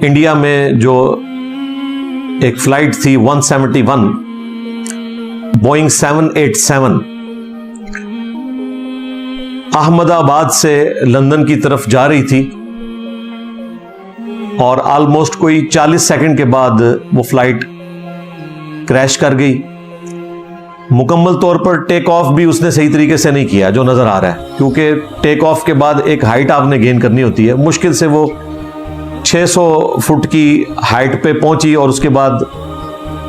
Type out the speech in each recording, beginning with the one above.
India میں جو ایک فلائٹ تھی 171 بوئنگ 787 احمد آباد سے لندن کی طرف جا رہی تھی اور آلموسٹ کوئی 40 سیکنڈ کے بعد وہ فلائٹ کریش کر گئی. مکمل طور پر ٹیک آف بھی اس نے صحیح طریقے سے نہیں کیا جو نظر آ رہا ہے, کیونکہ ٹیک آف کے بعد ایک ہائٹ آپ نے گین کرنی ہوتی ہے. مشکل سے وہ 600 فٹ کی ہائٹ پہ پہنچی اور اس کے بعد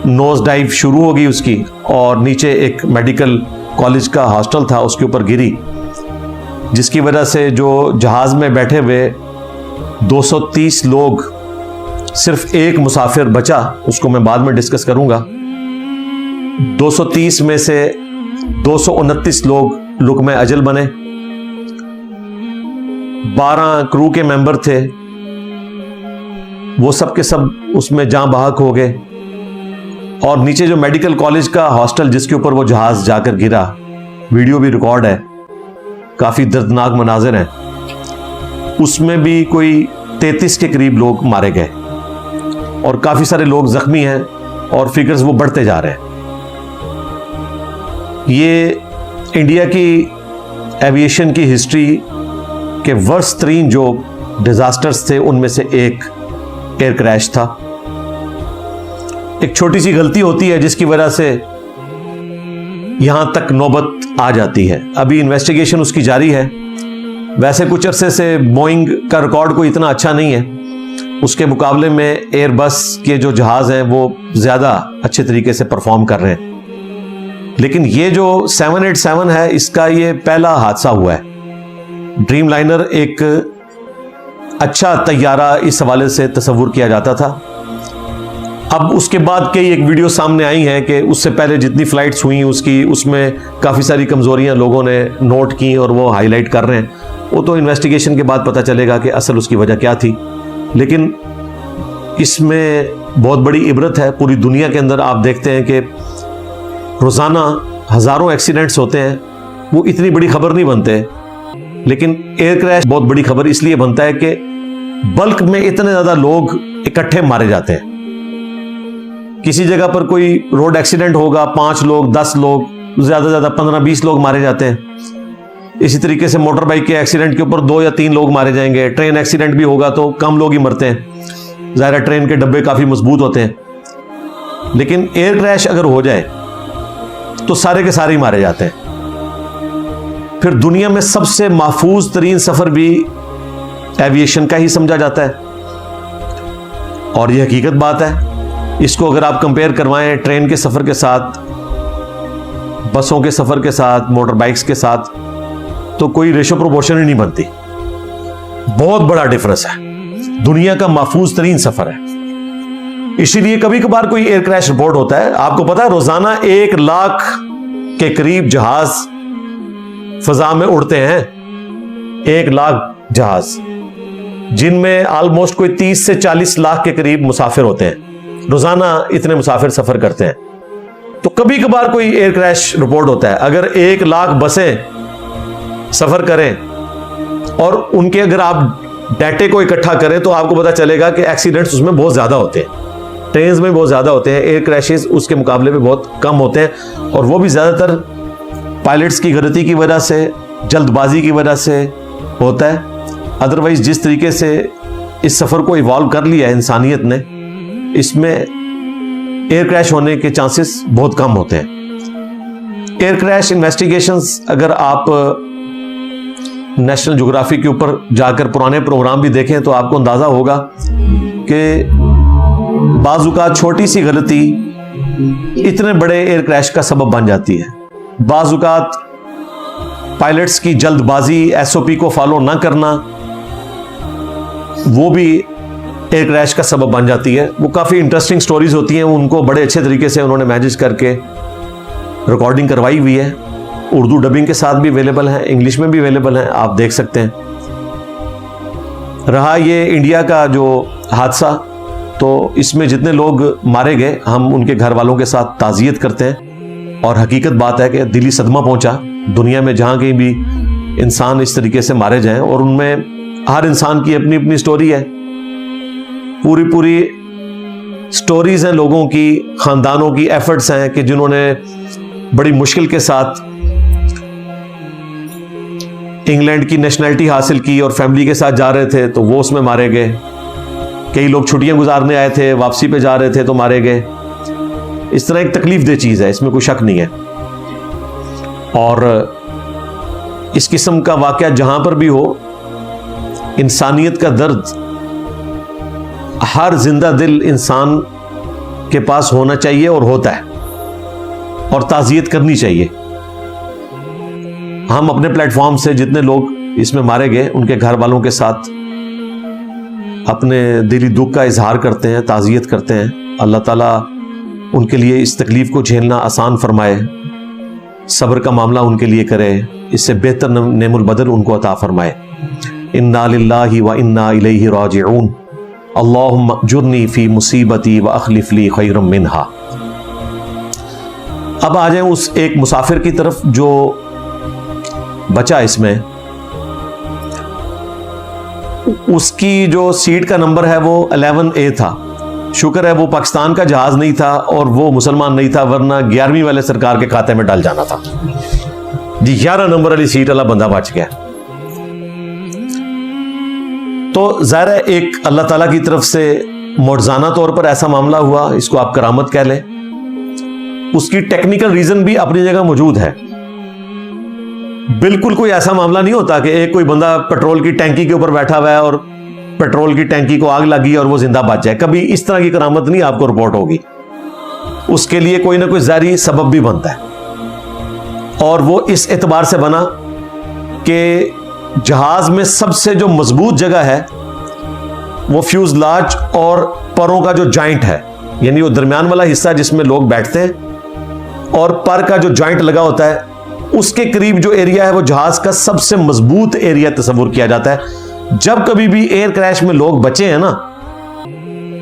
نوز ڈائیو شروع ہو گئی اس کی, اور نیچے ایک میڈیکل کالج کا ہاسٹل تھا اس کے اوپر گری, جس کی وجہ سے جو جہاز میں بیٹھے ہوئے 230 لوگ, صرف ایک مسافر بچا, اس کو میں بعد میں ڈسکس کروں گا. 230 میں سے 229 لوگ لقمہ اجل بنے. 12 کرو کے ممبر تھے, وہ سب کے سب اس میں جاں بحق ہو گئے. اور نیچے جو میڈیکل کالج کا ہاسٹل جس کے اوپر وہ جہاز جا کر گرا, ویڈیو بھی ریکارڈ ہے, کافی دردناک مناظر ہیں, اس میں بھی کوئی 33 کے قریب لوگ مارے گئے اور کافی سارے لوگ زخمی ہیں, اور فگرز وہ بڑھتے جا رہے ہیں. یہ انڈیا کی ایویشن کی ہسٹری کے ورسٹ ترین جو ڈیزاسٹرز تھے ان میں سے ایک ایئر کریش تھا. ایک چھوٹی سی غلطی ہوتی ہے جس کی وجہ سے یہاں تک نوبت آ جاتی ہے. ابھی انویسٹیگیشن اس کی جاری ہے. ویسے کچھ عرصے سے بوئنگ کا ریکارڈ کوئی اتنا اچھا نہیں ہے, اس کے مقابلے میں ایئر بس کے جو جہاز ہیں وہ زیادہ اچھے طریقے سے پرفارم کر رہے ہیں. لیکن یہ جو 787 ہے اس کا یہ پہلا حادثہ ہوا ہے. ڈریم لائنر ایک اچھا طیارہ اس حوالے سے تصور کیا جاتا تھا. اب اس کے بعد کئی ایک ویڈیو سامنے آئی ہیں کہ اس سے پہلے جتنی فلائٹس ہوئیں اس میں کافی ساری کمزوریاں لوگوں نے نوٹ کی اور وہ ہائی لائٹ کر رہے ہیں. وہ تو انویسٹیگیشن کے بعد پتہ چلے گا کہ اصل اس کی وجہ کیا تھی. لیکن اس میں بہت بڑی عبرت ہے. پوری دنیا کے اندر آپ دیکھتے ہیں کہ روزانہ ہزاروں ایکسیڈنٹس ہوتے ہیں, وہ اتنی بڑی خبر نہیں بنتے. لیکن ایئر کریش بہت بڑی خبر اس لیے بنتا ہے کہ بلک میں اتنے زیادہ لوگ اکٹھے مارے جاتے ہیں. کسی جگہ پر کوئی روڈ ایکسیڈنٹ ہوگا, 5 لوگ 10 لوگ, زیادہ سے زیادہ 15-20 لوگ مارے جاتے ہیں. اسی طریقے سے موٹر بائک کے ایکسیڈنٹ کے اوپر 2 یا 3 لوگ مارے جائیں گے. ٹرین ایکسیڈنٹ بھی ہوگا تو کم لوگ ہی مرتے ہیں, ظاہر ہے ٹرین کے ڈبے کافی مضبوط ہوتے ہیں. لیکن ایئر کریش اگر ہو جائے تو سارے کے سارے ہی مارے جاتے ہیں. پھر دنیا میں سب سے محفوظ ترین سفر بھی ایویشن کا ہی سمجھا جاتا ہے, اور یہ حقیقت بات ہے. اس کو اگر آپ کمپیئر کروائیں ٹرین کے سفر کے ساتھ, بسوں کے سفر کے ساتھ, موٹر بائکس کے ساتھ, تو کوئی ریشو پروپورشن ہی نہیں بنتی. بہت بڑا ڈفرنس ہے. دنیا کا محفوظ ترین سفر ہے. اسی لیے کبھی کبھار کوئی ایئر کریش رپورٹ ہوتا ہے. آپ کو پتا ہے روزانہ 1 لاکھ کے قریب جہاز فضا میں اڑتے ہیں. 1 لاکھ جہاز, جن میں آلموسٹ کوئی 30 سے 40 لاکھ کے قریب مسافر ہوتے ہیں. روزانہ اتنے مسافر سفر کرتے ہیں. تو کبھی کبھار کوئی ایئر کریش رپورٹ ہوتا ہے. اگر 1 لاکھ بسیں سفر کریں اور ان کے اگر آپ ڈیٹے کو اکٹھا کریں تو آپ کو پتا چلے گا کہ ایکسیڈنٹس اس میں بہت زیادہ ہوتے ہیں. ٹرینز میں بہت زیادہ ہوتے ہیں, ایئر کریشز اس کے مقابلے میں بہت کم ہوتے ہیں, اور وہ بھی زیادہ تر پائلٹس کی غلطی کی وجہ سے, جلد بازی کی وجہ سے ہوتا ہے. ادروائز جس طریقے سے اس سفر کو ایوالو کر لیا ہے انسانیت نے, اس میں ایئر کریش ہونے کے چانسز بہت کم ہوتے ہیں. ایئر کریش انویسٹیگیشنز اگر آپ نیشنل جغرافی کے اوپر جا کر پرانے پروگرام بھی دیکھیں تو آپ کو اندازہ ہوگا کہ بعض اوقات چھوٹی سی غلطی اتنے بڑے ایئر کریش کا سبب بن جاتی ہے. بعض اوقات پائلٹس کی جلد بازی, SOP کو فالو نہ کرنا, وہ بھی ایئر کریش کا سبب بن جاتی ہے. وہ کافی انٹرسٹنگ سٹوریز ہوتی ہیں, ان کو بڑے اچھے طریقے سے انہوں نے مینیج کر کے ریکارڈنگ کروائی ہوئی ہے. اردو ڈبنگ کے ساتھ بھی اویلیبل ہیں, انگلش میں بھی اویلیبل ہیں, آپ دیکھ سکتے ہیں. رہا یہ انڈیا کا جو حادثہ, تو اس میں جتنے لوگ مارے گئے ہم ان کے گھر والوں کے ساتھ تعزیت کرتے ہیں. اور حقیقت بات ہے کہ دلی صدمہ پہنچا. دنیا میں جہاں کہیں بھی انسان اس طریقے سے مارے جائیں, اور ان میں ہر انسان کی اپنی اپنی سٹوری ہے. پوری سٹوریز ہیں لوگوں کی، خاندانوں کی ایفرٹس ہیں کہ جنہوں نے بڑی مشکل کے ساتھ انگلینڈ کی نیشنلٹی حاصل کی اور فیملی کے ساتھ جا رہے تھے تو وہ اس میں مارے گئے. کئی لوگ چھٹیاں گزارنے آئے تھے، واپسی پہ جا رہے تھے تو مارے گئے. اس طرح ایک تکلیف دہ چیز ہے، اس میں کوئی شک نہیں ہے. اور اس قسم کا واقعہ جہاں پر بھی ہو، انسانیت کا درد ہر زندہ دل انسان کے پاس ہونا چاہیے اور ہوتا ہے، اور تعزیت کرنی چاہیے. ہم اپنے پلیٹ فارم سے جتنے لوگ اس میں مارے گئے ان کے گھر والوں کے ساتھ اپنے دلی دکھ کا اظہار کرتے ہیں، تعزیت کرتے ہیں. اللہ تعالیٰ ان کے لیے اس تکلیف کو جھیلنا آسان فرمائے، صبر کا معاملہ ان کے لیے کرے، اس سے بہتر نعم البدل ان کو عطا فرمائے. انا للہ و انا الیہ راجعون. اللہم اجرنی فی مصیبتی واخلف لی خیرا منہا. اب آ جائیں اس ایک مسافر کی طرف جو بچا اس میں. اس کی جو سیٹ کا نمبر ہے وہ 11A تھا. شکر ہے وہ پاکستان کا جہاز نہیں تھا اور وہ مسلمان نہیں تھا، ورنہ 11ویں والے سرکار کے کھاتے میں ڈال جانا تھا. جی 11 نمبر والی سیٹ والا بندہ بچ گیا. تو ظاہر ہے ایک اللہ تعالیٰ کی طرف سے معجزانہ طور پر ایسا معاملہ ہوا، اس کو آپ کرامت کہہ لیں. اس کی ٹیکنیکل ریزن بھی اپنی جگہ موجود ہے. بالکل کوئی ایسا معاملہ نہیں ہوتا کہ ایک کوئی بندہ پیٹرول کی ٹینکی کے اوپر بیٹھا ہوا ہے اور پیٹرول کی ٹینکی کو آگ لگی اور وہ زندہ بچ جائے. کبھی اس طرح کی کرامت نہیں آپ کو رپورٹ ہوگی. اس کے لیے کوئی نہ کوئی ظاہری سبب بھی بنتا ہے، اور وہ اس اعتبار سے بنا کہ جہاز میں سب سے جو مضبوط جگہ ہے وہ فیوزلاج اور پروں کا جو جوائنٹ ہے، یعنی وہ درمیان والا حصہ جس میں لوگ بیٹھتے ہیں اور پر کا جو جوائنٹ لگا ہوتا ہے، اس کے قریب جو ایریا ہے وہ جہاز کا سب سے مضبوط ایریا تصور کیا جاتا ہے. جب کبھی بھی ایئر کریش میں لوگ بچے ہیں نا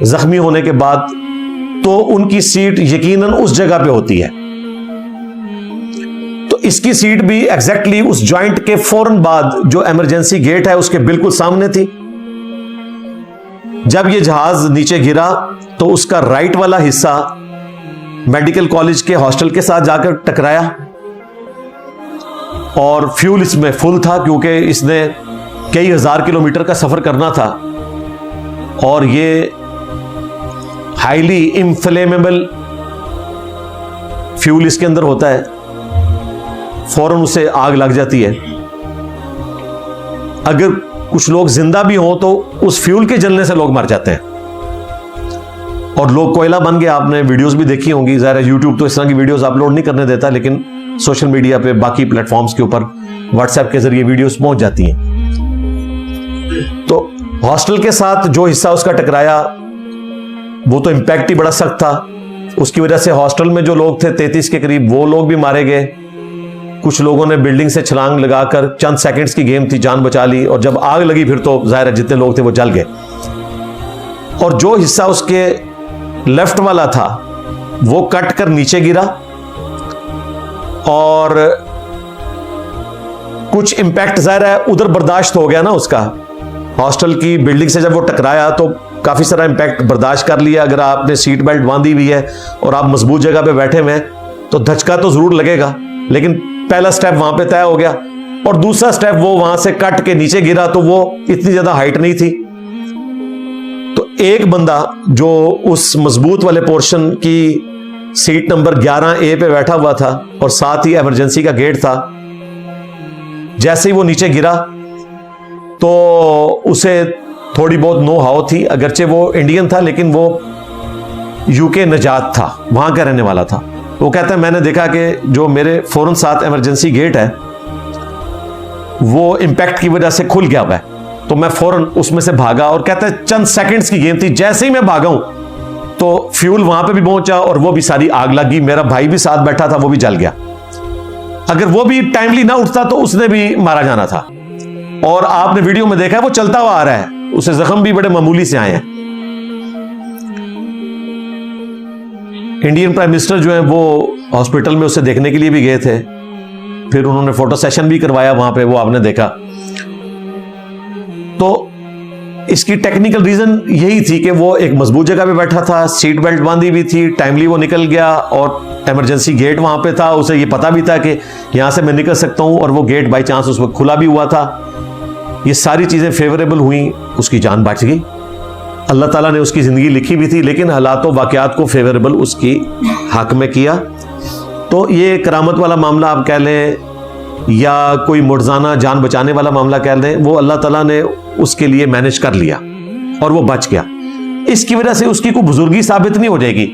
زخمی ہونے کے بعد، تو ان کی سیٹ یقیناً اس جگہ پہ ہوتی ہے. تو اس کی سیٹ بھی ایگزیکٹلی اس جوائنٹ کے فوراً بعد جو ایمرجنسی گیٹ ہے اس کے بالکل سامنے تھی. جب یہ جہاز نیچے گرا تو اس کا رائٹ والا حصہ میڈیکل کالج کے ہاسٹل کے ساتھ جا کر ٹکرایا، اور فیول اس میں فل تھا کیونکہ اس نے کئی ہزار کلومیٹر کا سفر کرنا تھا، اور یہ ہائیلی انفلیمیبل فیول اس کے اندر ہوتا ہے، فوراً اسے آگ لگ جاتی ہے. اگر کچھ لوگ زندہ بھی ہوں تو اس فیول کے جلنے سے لوگ مر جاتے ہیں، اور لوگ کوئلہ بن گئے. آپ نے ویڈیوز بھی دیکھی ہوں گی. ظاہر ہے یوٹیوب تو اس طرح کی ویڈیوز اپلوڈ نہیں کرنے دیتا، لیکن سوشل میڈیا پہ باقی پلیٹ فارمز کے اوپر واٹس ایپ کے ذریعے ویڈیوز پہنچ جاتی ہیں. تو ہاسٹل کے ساتھ جو حصہ اس کا ٹکرایا وہ تو امپیکٹ ہی بڑا سخت تھا. اس کی وجہ سے ہاسٹل میں جو لوگ تھے 33 کے قریب وہ لوگ بھی مارے گئے. کچھ لوگوں نے بلڈنگ سے چھلانگ لگا کر، چند سیکنڈز کی گیم تھی، جان بچا لی، اور جب آگ لگی پھر تو ظاہر ہے جتنے لوگ تھے وہ جل گئے. اور جو حصہ اس کے لیفٹ والا تھا وہ کٹ کر نیچے گرا، اور کچھ امپیکٹ ظاہر ہے ادھر برداشت ہو گیا نا اس کا. ہاسٹل کی بلڈنگ سے جب وہ ٹکرایا تو کافی سارا امپیکٹ برداشت کر لیا. اگر آپ نے سیٹ بیلٹ باندھی ہوئی ہے اور آپ مضبوط جگہ پہ بیٹھے ہوئے ہیں تو دھچکا تو ضرور لگے گا، لیکن پہلا سٹیپ وہاں پہ طے ہو گیا. اور دوسرا سٹیپ وہ وہاں سے کٹ کے نیچے گرا تو وہ اتنی زیادہ ہائٹ نہیں تھی. تو ایک بندہ جو اس مضبوط والے پورشن کی سیٹ نمبر 11A پہ بیٹھا ہوا تھا اور ساتھ ہی ایمرجنسی کا گیٹ تھا، جیسے ہی وہ نیچے گرا تو اسے تھوڑی بہت نو ہاؤ تھی. اگرچہ وہ انڈین تھا لیکن وہ UK نجات تھا، وہاں کا رہنے والا تھا. وہ کہتا ہے میں نے دیکھا کہ جو میرے فوراً ساتھ ایمرجنسی گیٹ ہے وہ امپیکٹ کی وجہ سے کھل گیا ہوا ہے، تو میں فوراً اس میں سے بھاگا. اور کہتا ہے چند سیکنڈز کی گیم تھی، جیسے ہی میں بھاگا ہوں تو فیول وہاں پہ بھی پہنچا اور وہ بھی ساری آگ لگ گئی. میرا بھائی بھی ساتھ بیٹھا تھا، وہ بھی جل گیا. اگر وہ بھی ٹائملی نہ اٹھتا تو اس نے بھی مارا جانا تھا. اور آپ نے ویڈیو میں دیکھا ہے وہ چلتا ہوا آ رہا ہے، اسے زخم بھی بڑے معمولی سے آئے ہیں. انڈین پرائم منسٹر جو ہیں وہ ہاسپٹل میں اسے دیکھنے کے لیے بھی گئے تھے، پھر انہوں نے فوٹو سیشن بھی کروایا وہاں پہ، وہ آپ نے دیکھا. تو اس کی ٹیکنیکل ریزن یہی تھی کہ وہ ایک مضبوط جگہ پہ بیٹھا تھا, سیٹ بیلٹ باندھی بھی تھی, ٹائملی وہ نکل گیا, اور ایمرجنسی گیٹ وہاں پہ تھا, اسے یہ پتا بھی تھا کہ یہاں سے میں نکل سکتا ہوں, اور وہ گیٹ بائی چانس اس وقت کھلا بھی ہوا تھا. یہ ساری چیزیں فیوریبل ہوئیں, اس کی جان بچ گئی. اللہ تعالیٰ نے اس کی زندگی لکھی بھی تھی, لیکن حالات و واقعات کو فیوریبل اس کی حق میں کیا. تو یہ کرامت والا معاملہ آپ کہہ لیں یا کوئی معجزانہ جان بچانے والا معاملہ کہہ لیں, وہ اللہ تعالیٰ نے اس کے لیے مینج کر لیا اور وہ بچ گیا. اس کی وجہ سے اس کی کوئی بزرگی ثابت نہیں ہو جائے گی.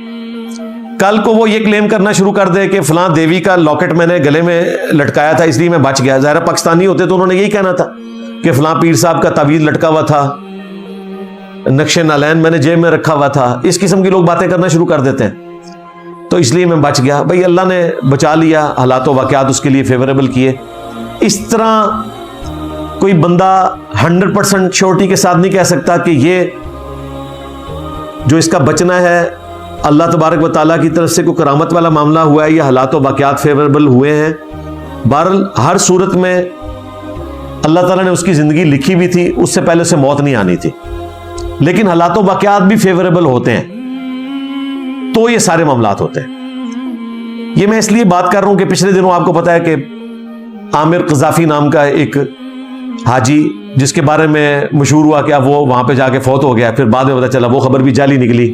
کل کو وہ یہ کلیم کرنا شروع کر دے کہ فلاں دیوی کا لاکٹ میں نے گلے میں لٹکایا تھا اس لیے میں بچ گیا. ظاہر پاکستانی ہوتے تو انہوں نے یہی کہنا تھا کہ فلاں پیر صاحب کا تعویذ لٹکا ہوا تھا, نقش نالین میں نے جیب میں رکھا ہوا تھا. اس قسم کی لوگ باتیں کرنا شروع کر دیتے ہیں, تو اس لیے میں بچ گیا. بھئی اللہ نے بچا لیا, حالات و واقعات اس کے لیے فیوریبل کیے. اس طرح کوئی بندہ 100% شیورٹی کے ساتھ نہیں کہہ سکتا کہ یہ جو اس کا بچنا ہے اللہ تبارک و تعالیٰ کی طرف سے کوئی کرامت والا معاملہ ہوا ہے یا حالات و واقعات فیوریبل ہوئے ہیں. بہرحال ہر صورت میں اللہ تعالیٰ نے اس کی زندگی لکھی بھی تھی, اس سے پہلے اسے موت نہیں آنی تھی, لیکن حالات و واقعات بھی فیوریبل ہوتے ہیں تو یہ سارے معاملات ہوتے ہیں. یہ میں اس لیے بات کر رہا ہوں کہ پچھلے دنوں آپ کو پتا ہے کہ عامر قذافی نام کا ایک حاجی جس کے بارے میں مشہور ہوا کہ اب وہ وہاں پہ جا کے فوت ہو گیا, پھر بعد میں پتا چلا وہ خبر بھی جعلی نکلی.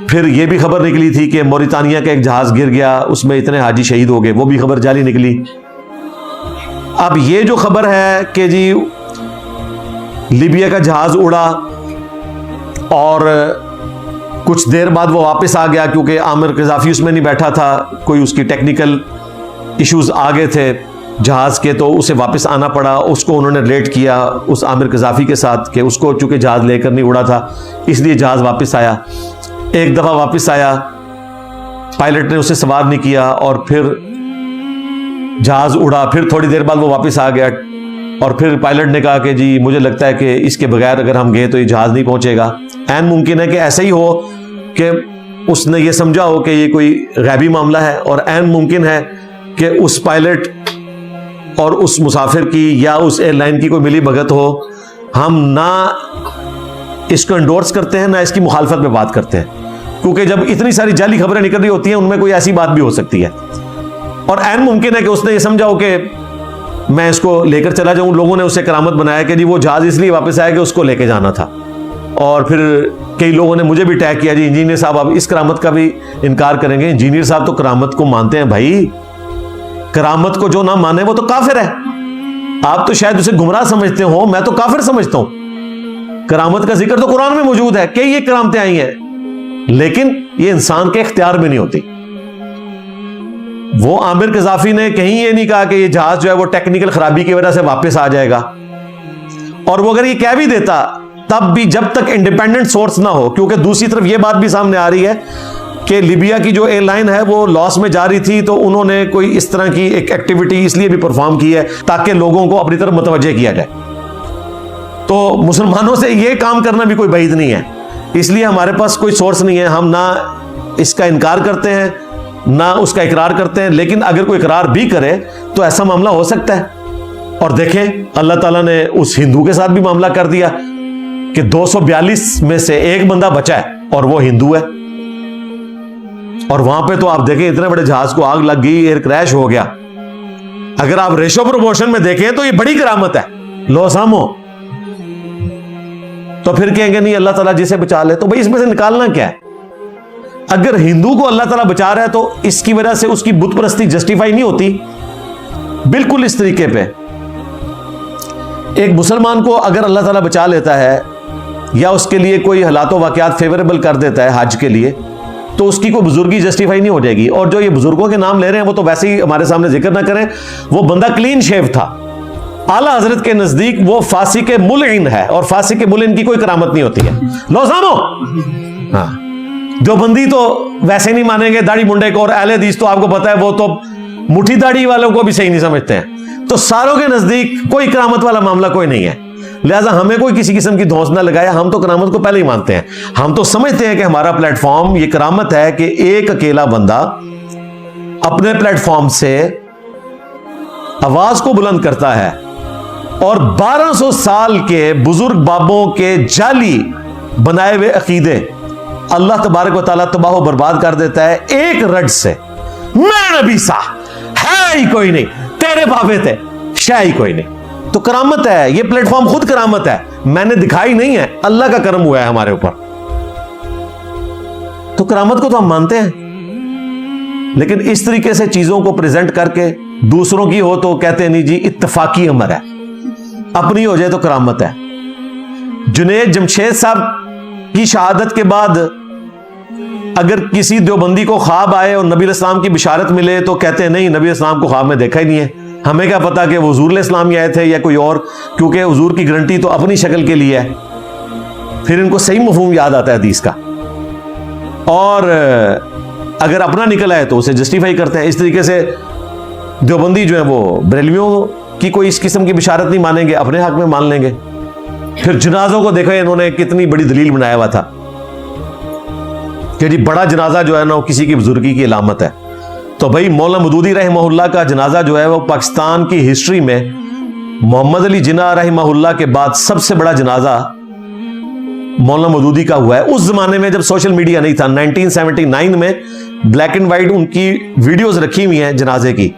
پھر یہ بھی خبر نکلی تھی کہ موریتانیہ کا ایک جہاز گر گیا, اس میں اتنے حاجی شہید ہو گئے, وہ بھی خبر جعلی نکلی. اب یہ جو خبر ہے کہ جی لیبیا کا جہاز اڑا اور کچھ دیر بعد وہ واپس آ گیا کیونکہ عامر قذافی اس میں نہیں بیٹھا تھا, کوئی اس کی ٹیکنیکل ایشوز آ گئے تھے جہاز کے, تو اسے واپس آنا پڑا. اس کو انہوں نے ریلیٹ کیا اس عامر قذافی کے ساتھ کہ اس کو چونکہ جہاز لے کر نہیں اڑا تھا اس لیے جہاز واپس آیا. ایک دفعہ واپس آیا, پائلٹ نے اسے سوار نہیں کیا اور پھر جہاز اڑا. پھر تھوڑی دیر بعد وہ واپس آ گیا اور پھر پائلٹ نے کہا کہ جی مجھے لگتا ہے کہ اس کے بغیر اگر ہم گئے تو یہ جہاز نہیں پہنچے گا. عین ممکن ہے کہ ایسا ہی ہو کہ اس نے یہ سمجھا ہو کہ یہ کوئی غیبی معاملہ ہے, اور عین ممکن ہے کہ اس پائلٹ اور اس مسافر کی یا اس ایئر لائن کی کوئی ملی بھگت ہو. ہم نہ اس کو انڈورس کرتے ہیں نہ اس کی مخالفت میں بات کرتے ہیں, کیونکہ جب اتنی ساری جعلی خبریں نکل رہی ہوتی ہیں ان میں کوئی ایسی بات بھی ہو سکتی ہے. اور عین ممکن ہے کہ اس نے یہ سمجھا ہو کہ میں اس کو لے کر چلا جاؤں. لوگوں نے اسے کرامت بنایا کہ جی وہ جہاز اس لیے واپس آیا کہ اس کو لے کے جانا تھا. اور پھر کئی لوگوں نے مجھے بھی ٹیگ کیا جی انجینئر صاحب آپ اس کرامت کا بھی انکار کریں گے. انجینئر صاحب تو کرامت کو مانتے ہیں بھائی, کرامت کو جو نہ مانے وہ تو کافر ہے. آپ تو شاید اسے گمراہ سمجھتے ہو, میں تو کافر سمجھتا ہوں. کرامت کا ذکر تو قرآن میں موجود ہے, کئی یہ کرامتیں آئی ہیں, لیکن یہ انسان کے اختیار میں نہیں ہوتی. وہ عامر قذافی نے کہیں یہ نہیں کہا کہ یہ جہاز جو ہے وہ ٹیکنیکل خرابی کی وجہ سے واپس آ جائے گا. اور وہ اگر یہ کہہ بھی دیتا تب بھی جب تک انڈیپینڈنٹ سورس نہ ہو, کیونکہ دوسری طرف یہ بات بھی سامنے آ رہی ہے کہ لیبیا کی جو ایئر لائن ہے وہ لاس میں جا رہی تھی, تو انہوں نے کوئی اس طرح کی ایک ایکٹیویٹی اس لیے بھی پرفارم کی ہے تاکہ لوگوں کو اپنی طرف متوجہ کیا جائے. تو مسلمانوں سے یہ کام کرنا بھی کوئی بعید نہیں ہے. اس لیے ہمارے پاس کوئی سورس نہیں ہے, ہم نہ اس کا انکار کرتے ہیں نہ اس کا اقرار کرتے ہیں, لیکن اگر کوئی اقرار بھی کرے تو ایسا معاملہ ہو سکتا ہے. اور دیکھیں اللہ تعالیٰ نے اس ہندو کے ساتھ بھی معاملہ کر دیا کہ 242 میں سے ایک بندہ بچا ہے اور وہ ہندو ہے. اور وہاں پہ تو آپ دیکھیں اتنے بڑے جہاز کو آگ لگ گئی, ایئر کریش ہو گیا. اگر آپ ریشو پروموشن میں دیکھیں تو یہ بڑی کرامت ہے, لو سامو. تو پھر کہیں گے نہیں اللہ تعالیٰ جسے بچا لے, تو بھائی اس میں سے نکالنا کیا ہے؟ اگر ہندو کو اللہ تعالیٰ بچا رہا ہے تو اس کی وجہ سے اس کی بت پرستی جسٹیفائی نہیں ہوتی. بالکل اس طریقے پہ ایک مسلمان کو اگر اللہ تعالیٰ بچا لیتا ہے یا اس کے لیے کوئی حالات و واقعات فیوریبل کر دیتا ہے حج کے لیے, تو اس کی کوئی بزرگی جسٹیفائی نہیں ہو جائے گی. اور جو یہ بزرگوں کے نام لے رہے ہیں وہ تو ویسے ہی ہمارے سامنے ذکر نہ کریں. وہ بندہ کلین شیو تھا, اعلیٰ حضرت کے نزدیک وہ فاسق ملعن ہے, اور فاسق ملعن کی کوئی کرامت نہیں ہوتی ہے. لو سامو. ہاں, جو بندی تو ویسے نہیں مانیں گے داڑھی منڈے کو, اور اہل حدیث تو آپ کو پتا ہے وہ تو مٹھی داڑھی والوں کو بھی صحیح نہیں سمجھتے ہیں. تو ساروں کے نزدیک کوئی کرامت والا معاملہ کوئی نہیں ہے. لہٰذا ہمیں کوئی کسی قسم کی دھونس نہ لگایا, ہم تو کرامت کو پہلے ہی مانتے ہیں. ہم تو سمجھتے ہیں کہ ہمارا پلیٹ فارم یہ کرامت ہے کہ ایک اکیلا بندہ اپنے پلیٹ فارم سے آواز کو بلند کرتا ہے اور 1200 سال کے بزرگ بابوں کے جعلی بنائے ہوئے عقیدے اللہ تبارک و تعالیٰ تباہ و برباد کر دیتا ہے ایک رد سے. میں نبی سا ہے ہی کوئی نہیں, تیرے بابے تھے شے ہی کوئی نہیں. تو کرامت ہے, یہ پلیٹ فارم خود کرامت ہے, میں نے دکھائی نہیں ہے, اللہ کا کرم ہوا ہے ہمارے اوپر. تو کرامت کو تو ہم مانتے ہیں, لیکن اس طریقے سے چیزوں کو پریزنٹ کر کے دوسروں کی ہو تو کہتے ہیں نہیں جی اتفاقی امر ہے, اپنی ہو جائے تو کرامت ہے. جنید جمشید صاحب کی شہادت کے بعد اگر کسی دیوبندی کو خواب آئے اور نبی علیہ السلام کی بشارت ملے تو کہتے ہیں نہیں, نبی علیہ السلام کو خواب میں دیکھا ہی نہیں ہے, ہمیں کیا پتا کہ وہ حضور علیہ السلام ہی آئے تھے یا کوئی اور, کیونکہ حضور کی گارنٹی تو اپنی شکل کے لیے ہے. پھر ان کو صحیح مفہوم یاد آتا ہے حدیث کا, اور اگر اپنا نکل آئے تو اسے جسٹیفائی کرتے ہیں. اس طریقے سے دیوبندی جو ہیں وہ بریلویوں کی کوئی اس قسم کی بشارت نہیں مانیں گے, اپنے حق میں مان لیں گے. پھر جنازوں کو دیکھو انہوں نے کتنی بڑی دلیل بنایا ہوا تھا کہ جی بڑا جنازہ جو ہے نا وہ کسی کی بزرگی کی علامت ہے. تو بھائی مولانا مودودی رحمہ اللہ کا جنازہ جو ہے وہ پاکستان کی ہسٹری میں محمد علی جناح رحمہ اللہ کے بعد سب سے بڑا جنازہ مولانا مودودی کا ہوا ہے. اس زمانے میں جب سوشل میڈیا نہیں تھا, 1979 میں بلیک اینڈ وائٹ ان کی ویڈیوز رکھی ہوئی ہیں جنازے کی.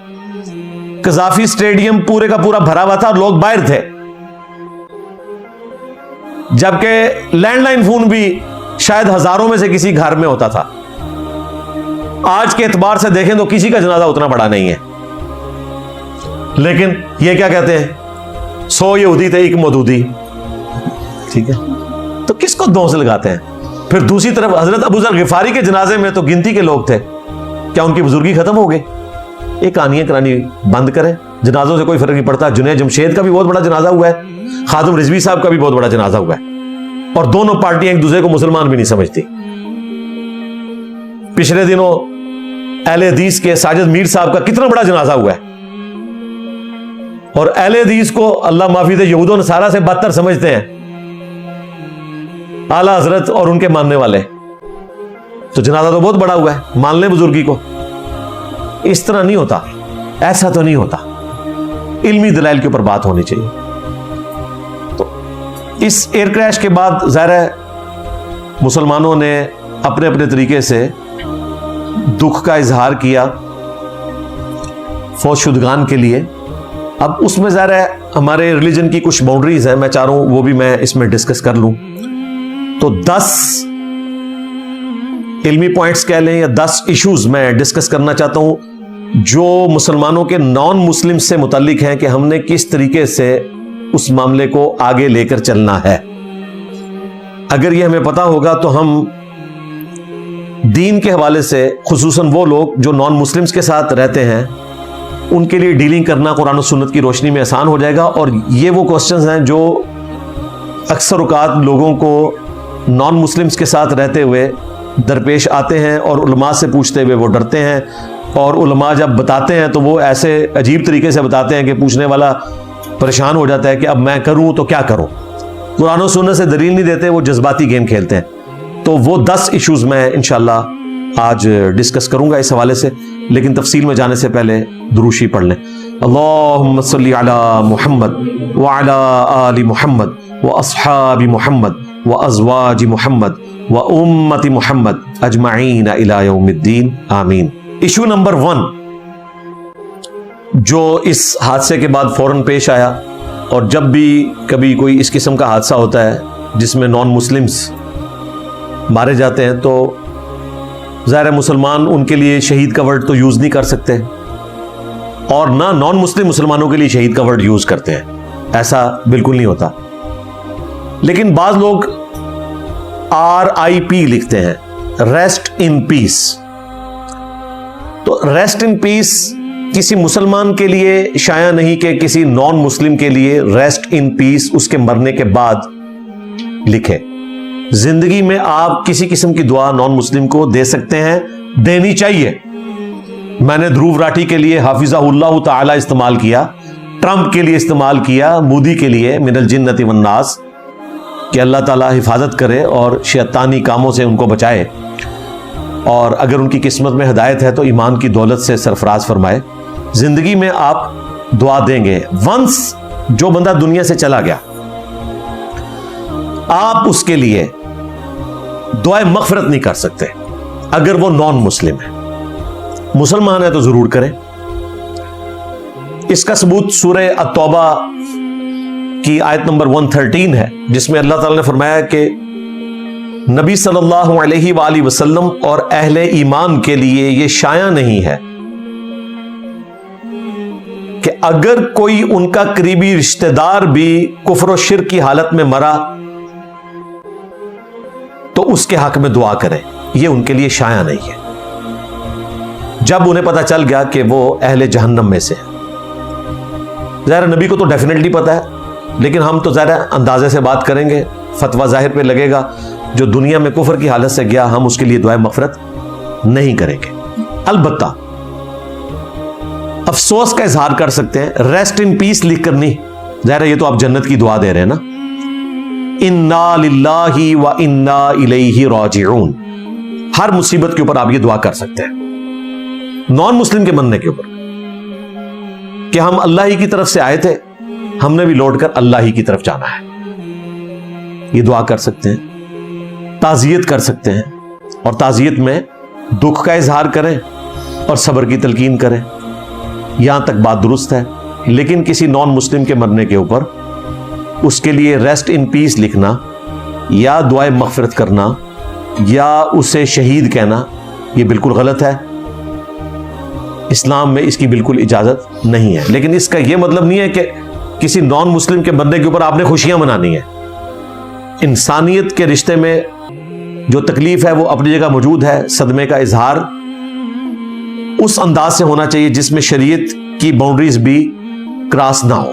قذافی اسٹیڈیم پورے کا پورا بھرا ہوا تھا اور لوگ باہر تھے, جبکہ لینڈ لائن فون بھی شاید ہزاروں میں سے کسی گھر میں ہوتا تھا. آج کے اعتبار سے دیکھیں تو کسی کا جنازہ اتنا بڑا نہیں ہے, لیکن یہ کیا کہتے ہیں 100 یہودی تھے ایک مودودی. ٹھیک ہے, تو کس کو دوست لگاتے ہیں. پھر دوسری طرف حضرت ابو ذر غفاری کے جنازے میں تو گنتی کے لوگ تھے, کیا ان کی بزرگی ختم ہو گئی؟ یہ کہانیاں کرانی بند کریں, جنازوں سے کوئی فرق نہیں پڑتا. جنید جمشید کا بھی بہت بڑا جنازہ ہوا ہے, خادم رضوی صاحب کا بھی بہت بڑا جنازہ ہوا ہے, اور دونوں پارٹیاں ایک دوسرے کو مسلمان بھی نہیں سمجھتی. پچھلے دنوں اہل حدیث کے ساجد میر صاحب کا کتنا بڑا جنازہ ہوا ہے, اور اہل حدیث کو اللہ معافی دے یہود و نصارہ سے بدتر سمجھتے ہیں اعلی حضرت اور ان کے ماننے والے. تو جنازہ تو بہت بڑا ہوا ہے, مان لیں بزرگی کو. اس طرح نہیں ہوتا, ایسا تو نہیں ہوتا. علمی دلائل کے اوپر بات ہونی چاہیے. تو اس ایئر کریش کے بعد ظاہر ہے مسلمانوں نے اپنے اپنے طریقے سے دکھ کا اظہار کیا فوت شدگان کے لیے. اب اس میں ظاہر ہے ہمارے ریلیجن کی کچھ باؤنڈریز ہیں, میں چاہ رہا ہوں وہ بھی میں اس میں ڈسکس کر لوں. تو 10 علمی پوائنٹس کہہ لیں یا 10 ایشوز میں ڈسکس کرنا چاہتا ہوں جو مسلمانوں کے نان مسلم سے متعلق ہیں کہ ہم نے کس طریقے سے اس معاملے کو آگے لے کر چلنا ہے. اگر یہ ہمیں پتا ہوگا تو ہم دین کے حوالے سے خصوصاً وہ لوگ جو نان مسلمز کے ساتھ رہتے ہیں ان کے لیے ڈیلنگ کرنا قرآن و سنت کی روشنی میں آسان ہو جائے گا. اور یہ وہ کوسچنز ہیں جو اکثر اوقات لوگوں کو نان مسلمز کے ساتھ رہتے ہوئے درپیش آتے ہیں, اور علماء سے پوچھتے ہوئے وہ ڈرتے ہیں, اور علماء جب بتاتے ہیں تو وہ ایسے عجیب طریقے سے بتاتے ہیں کہ پوچھنے والا پریشان ہو جاتا ہے کہ اب میں کروں تو کیا کروں. قرآن و سنت سے دلیل نہیں دیتے, وہ جذباتی گیم کھیلتے ہیں. تو وہ 10 ایشوز میں انشاءاللہ آج ڈسکس کروں گا اس حوالے سے, لیکن تفصیل میں جانے سے پہلے دروشی پڑھ لیں. اللہم صلی علی محمد وعلی آل محمد واصحاب محمد وازواج محمد وامت محمد اجمعین الی یوم الدین آمین. ایشو نمبر 1 جو اس حادثے کے بعد فوراً پیش آیا, اور جب بھی کبھی کوئی اس قسم کا حادثہ ہوتا ہے جس میں نان مسلمز مارے جاتے ہیں تو ظاہر مسلمان ان کے لیے شہید کا ورڈ تو یوز نہیں کر سکتے, اور نہ نان مسلم مسلمانوں کے لیے شہید کا ورڈ یوز کرتے ہیں, ایسا بالکل نہیں ہوتا. لیکن بعض لوگ RIP لکھتے ہیں, ریسٹ ان پیس. تو ریسٹ ان پیس کسی مسلمان کے لیے شایع نہیں کہ کسی نان مسلم کے لیے ریسٹ ان پیس اس کے مرنے کے بعد لکھے. زندگی میں آپ کسی قسم کی دعا نان مسلم کو دے سکتے ہیں, دینی چاہیے. میں نے دھروو راٹھی کے لیے حافظہ اللہ تعالی استعمال کیا, ٹرمپ کے لیے استعمال کیا, مودی کے لیے من الجنۃ والناس, کہ اللہ تعالیٰ حفاظت کرے اور شیطانی کاموں سے ان کو بچائے, اور اگر ان کی قسمت میں ہدایت ہے تو ایمان کی دولت سے سرفراز فرمائے. زندگی میں آپ دعا دیں گے, ونس جو بندہ دنیا سے چلا گیا آپ اس کے لیے دعائے مغفرت نہیں کر سکتے اگر وہ نان مسلم ہے. مسلمان ہے تو ضرور کریں. اس کا ثبوت سورہ التوبہ کی آیت نمبر 113 ہے, جس میں اللہ تعالی نے فرمایا کہ نبی صلی اللہ علیہ وآلہ وسلم اور اہل ایمان کے لیے یہ شایع نہیں ہے کہ اگر کوئی ان کا قریبی رشتہ دار بھی کفر و شرک کی حالت میں مرا تو اس کے حق میں دعا کریں. یہ ان کے لیے شایع نہیں ہے جب انہیں پتا چل گیا کہ وہ اہل جہنم میں سے ہے. ظاہر نبی کو تو ڈیفینیٹلی پتا ہے, لیکن ہم تو ظاہر اندازے سے بات کریں گے, فتویٰ ظاہر پہ لگے گا. جو دنیا میں کفر کی حالت سے گیا ہم اس کے لیے دعائے مغفرت نہیں کریں گے. البتہ افسوس کا اظہار کر سکتے ہیں, ریسٹ ان پیس لکھ کر نہیں. ظاہر یہ تو آپ جنت کی دعا دے رہے ہیں نا, انا للہ و انا الیہ راجعون. ہر مصیبت کے اوپر آپ یہ دعا کر سکتے ہیں, نان مسلم کے بننے کے اوپر, کہ ہم اللہ ہی کی طرف سے آئے تھے, ہم نے بھی لوٹ کر اللہ ہی کی طرف جانا ہے. یہ دعا کر سکتے ہیں, تعزیت کر سکتے ہیں, اور تعزیت میں دکھ کا اظہار کریں اور صبر کی تلقین کریں. یہاں تک بات درست ہے. لیکن کسی نان مسلم کے مرنے کے اوپر اس کے لیے ریسٹ ان پیس لکھنا یا دعائے مغفرت کرنا یا اسے شہید کہنا یہ بالکل غلط ہے. اسلام میں اس کی بالکل اجازت نہیں ہے. لیکن اس کا یہ مطلب نہیں ہے کہ کسی نان مسلم کے بندے کے اوپر آپ نے خوشیاں منانی ہیں. انسانیت کے رشتے میں جو تکلیف ہے وہ اپنی جگہ موجود ہے. صدمے کا اظہار اس انداز سے ہونا چاہیے جس میں شریعت کی باؤنڈریز بھی کراس نہ ہو.